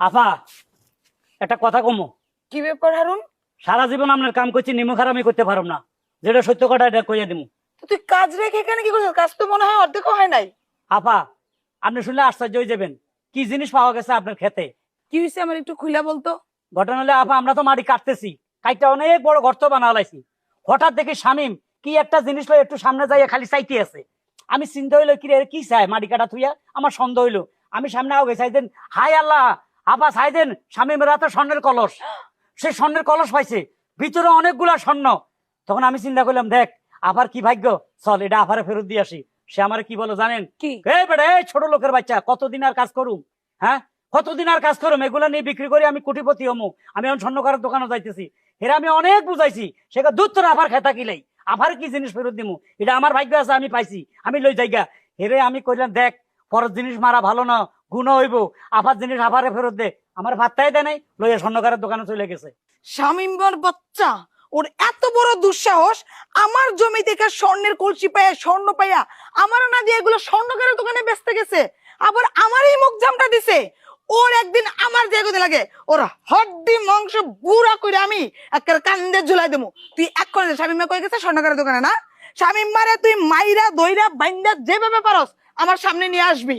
আফা একটা কথা কমো। কি ব্যাপার হারুন? সারা জীবন আপনার কাম করছি, নিমখ হারামি করতে পারো না। যেটা সত্য কথা এটা কইয়া দিমু। তো তুই কাজ রেখে এখানে কি করছিস? কাজ তো মনে হয় অর্ধেকও হয় নাই। আফা আপনি শুনলে আশ্চর্য হয়ে যাবেন, কি জিনিস পাওয়া গেছে আপনার খেতে। কি হয়েছে আমার একটু খুলে বলতো। ঘটনা হলে আফা আমরা তো মাটি কাটতেছি, কাইটা অনেক বড় গর্ত বানা লাইছি। হঠাৎ দেখি শামিম কি একটা জিনিস লয় একটু সামনে যাইয়া খালি চাইতে আছে। আমি চিন্তা হইলো কি রে কি চাই মাটি কাটা থুইয়া, আমার সন্দেহ হইলো। আমি সামনে আগে চাইতেন, হাই আল্লাহ আফা চাইতেন শামিমের হাতে স্বর্ণের কলস। সে স্বর্ণের কলস পাইছে, ভিতরে অনেকগুলা স্বর্ণ। তখন আমি চিন্তা করলাম দেখ আবার কি ভাগ্য, চল এটা আফারে ফেরত দিয়ে আসি। সে আমার কি বলো জানেন? কি? এই বেটা এই ছোট লোকের বাচ্চা, কতদিন আর কাজ করুম? হ্যাঁ কতদিন আর কাজ করুম? এগুলা নিয়ে বিক্রি করে আমি কোটিপতি হমু। আমি এখন স্বর্ণকারের দোকানে যাইতেছি। এরা আমি অনেক বুঝাইছি, সেটা দুধ তোর আফার খেতা কিলাই, আফার কি জিনিস ফেরত দিমু? এটা আমার ভাগ্য আছে, আমি পাইছি, আমি লই যাইগা। হেরে আমি কইলাম দেখ পরের জিনিস মারা ভালো না, গুণ হইব, আফার জিনিস আফারে ফেরত দে। আমার ভাতটাই দেয় নাই, লইয়া স্বর্ণকারের দোকানে চলে গেছে। শামিমর বাচ্চা, ওর এত বড় দুঃসাহস, আমার জমি থেকে স্বর্ণের কলসি পাইয়া স্বর্ণ পাইয়া আমার না দিয়ে এগুলো স্বর্ণকারের দোকানে বেচতে গেছে। আবার আমারই মুখ জামটা দিছে। ওর একদিন আমার দিয়ে লাগে, ওর হড্ডি মাংস বুড়া করে আমি একটা কান্দে ঝুলাই দেবো। তুই এক করে শামিমা কই গেছে স্বর্ণকারের দোকানে না? শামিম মারে তুই মাইরা দইরা বাইন্দা যেভাবে পারস আমার সামনে নিয়ে আসবি।